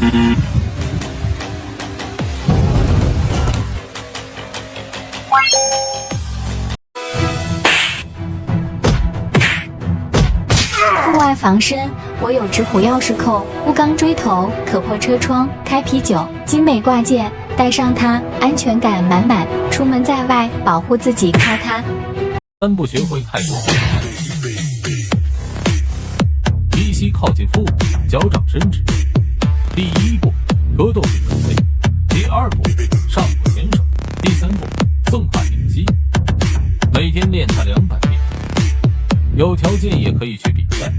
户外防身，我有直虎钥匙扣、钨钢锥头，可破车窗、开啤酒，精美挂件，带上它，安全感满满。出门在外，保护自己靠它。3步学会太极，提膝靠近腹部，脚掌伸直。第1步，格斗式准备；第2步，上步前手；第3步，纵胯顶膝。每天练它200遍，有条件也可以去比赛。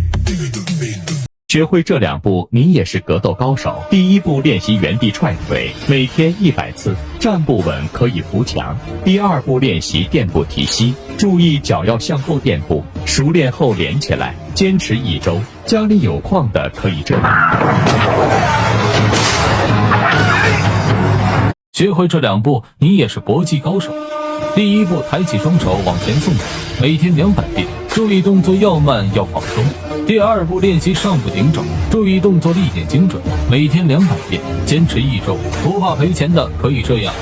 学会这2步，你也是格斗高手。第1步，练习原地踹腿，每天100次，站不稳可以扶墙。第2步，练习垫步提膝，注意脚要向后垫步，熟练后连起来，坚持1周。家里有矿的可以这样。学会这2步，你也是搏击高手。第1步，抬起双手往前送，每天200遍，注意动作要慢要放松。第2步，练习上步顶肘，注意动作力点精准，每天200遍，坚持1周，不怕赔钱的可以这样。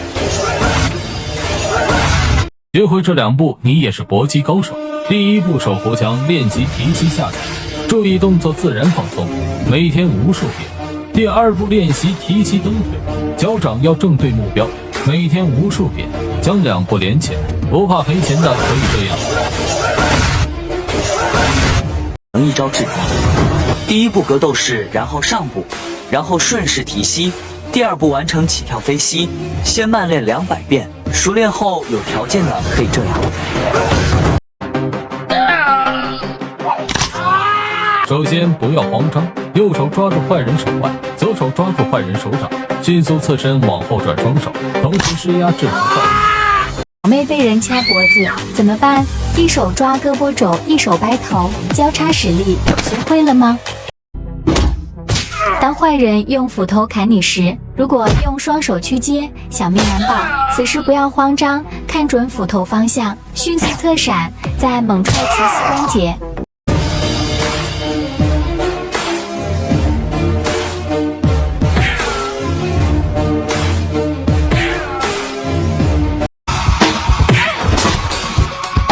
学会这2步，你也是搏击高手。第1步，手扶墙，练习提膝下踩，注意动作自然放松，每天无数遍。第2步，练习提膝蹬腿，脚掌要正对目标，每天无数遍，将2步连起来，不怕赔钱的可以这样。能一招制敌。第1步格斗式，然后上步，然后顺势提膝。第2步完成起跳飞膝，先慢练200遍，熟练后有条件的可以这样。首先不要慌张，右手抓住坏人手腕，左手抓住坏人手掌，迅速侧身往后转双手，同时施压制服坏人。小妹被人掐脖子怎么办？一手抓胳膊肘，一手掰头，交叉使力，学会了吗？当坏人用斧头砍你时，如果用双手去接，小命难保。此时不要慌张，看准斧头方向，迅速侧闪，再猛踹其膝关节。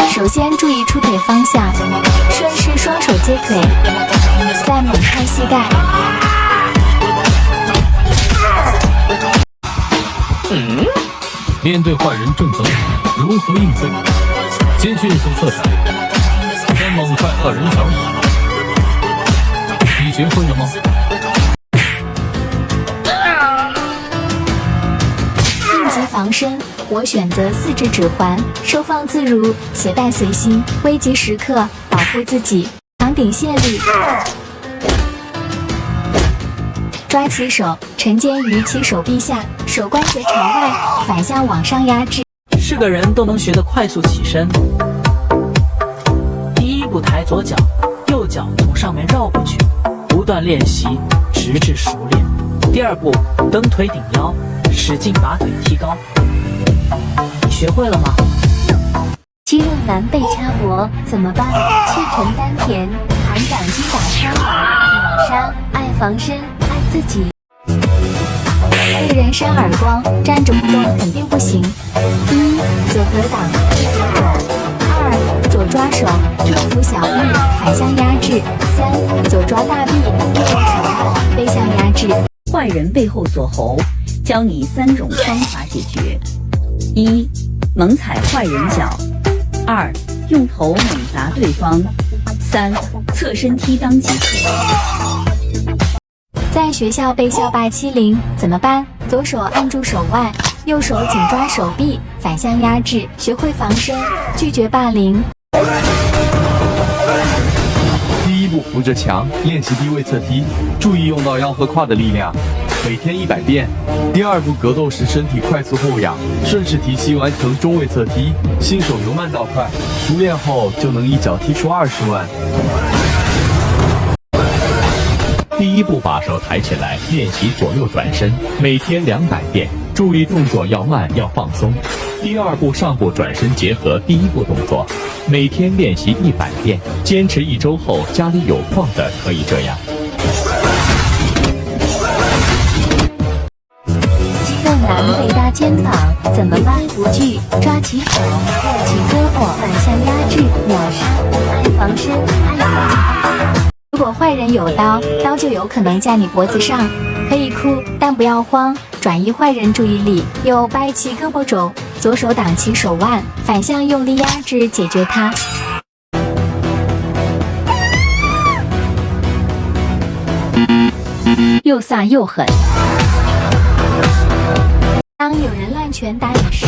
首先注意出腿方向，顺势双手接腿，再猛踹膝盖。面对坏人正蹬，如何应对？先迅速侧闪，再猛踹恶人小尾。你学会了吗？应急防身，我选择4指指环，收放自如，携带随心，危急时刻保护自己，扛顶卸力。抓起手，沉肩于其手臂下，手关节朝外，反向往上压制。是个人都能学得快速起身。第1步抬左脚，右脚从上面绕过去，不断练习，直至熟练。第2步蹬腿顶腰，使劲把腿提高。你学会了吗？肌肉男被掐脖怎么办？气沉丹田，含掌击打伤秒杀，爱防身，爱自己。被人扇耳光，站着不动肯定不行。1. 左格挡，右格肘。2. 左抓手，右扶小臂，反向压制。3. 左抓大臂，右手腕，背向压制。坏人背后锁喉，教你3种方法解决： 1. 猛踩坏人脚； 2. 用头猛砸对方； 3. 侧身踢当即可。在学校被校霸欺凌怎么办？左手按住手腕，右手紧抓手臂，反向压制，学会防身，拒绝霸凌。第1步扶着墙，练习低位侧踢，注意用到腰和胯的力量，每天100遍。第2步格斗时身体快速后仰，顺势提膝完成中位侧踢，新手由慢到快，熟练后就能一脚踢出20万。第1步，把手抬起来，练习左右转身，每天200遍，注意动作要慢，要放松。第2步，上步转身结合第1步动作，每天练习100遍，坚持1周后，家里有矿的可以这样。南北搭肩膀，怎么办？不惧，抓起手，握起胳膊，反向压制，秒杀，爱防身，爱自己。如果坏人有刀，刀就有可能架你脖子上，可以哭，但不要慌，转移坏人注意力。右掰其胳膊肘，左手挡其手腕，反向用力压制解决它。又飒又狠。当有人乱拳打你时，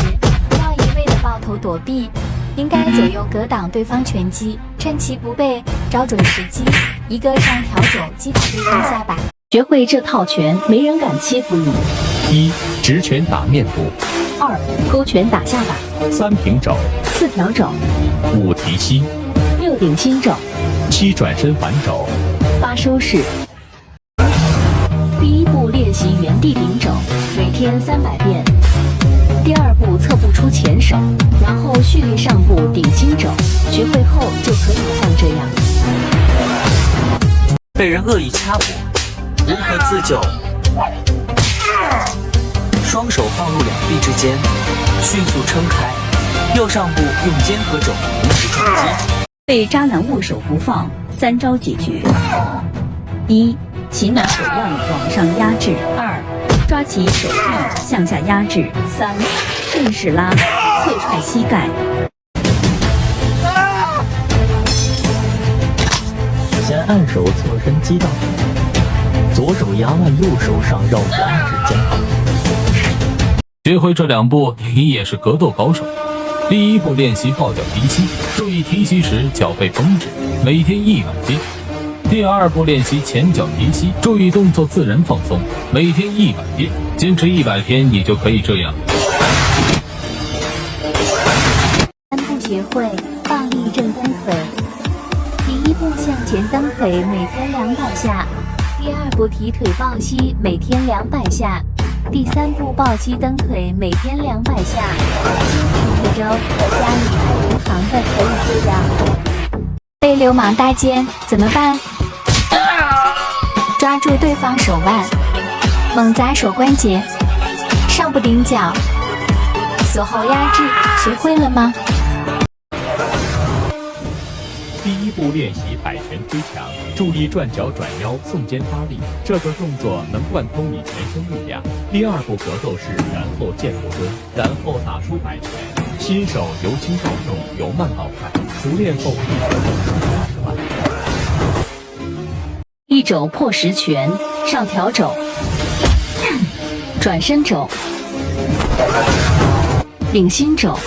不要一味的抱头躲避，应该左右格挡对方拳击，趁其不备，找准时机，一个上挑肘击打对方下巴。学会这套拳，没人敢欺负你。一、直拳打面部2、勾拳打下巴；3、平肘；4、挑肘；5、提膝；6、顶心肘；7、转身反肘；8、收势。第一步练习原地顶肘，每天300遍。第二步侧步出前手，然后蓄力上步顶心肘。学会后就可以像这样。被人恶意掐脖，如何自救？双手放入两臂之间，迅速撑开，右上部用肩和肘同时撞击。被渣男握手不放，3招解决： 1. 擒拿手腕往上压制； 2. 抓起手臂向下压制； 3. 顺势拉，侧踹膝盖。先按手侧身击到底，左手压腕，右手上绕压至肩膀。学会这2步，你也是格斗高手。第一步练习抱脚提膝，注意提膝时脚背绷直，每天100遍。第二步练习前脚提膝，注意动作自然放松，每天100遍，坚持100天，你就可以这样。3步学会倒立正蹬腿。第一步向前蹬腿，每天200下；第二步提腿抱膝，每天200下；第三步抱膝蹬腿，每天200下。坚持1周，家里开银行的可以这样。被流氓搭肩怎么办？抓住对方手腕，猛砸手关节，上不顶脚，锁后压制，学会了吗？第一步练习摆拳推墙，注意转脚转腰送肩发力，这个动作能贯通你全身力量。第二步格斗式，然后剑不蹲，然后打出摆拳。新手由轻到重，由慢到快，熟练后一手就能30万。一肘破10拳，上挑肘，转身肘，领心肘，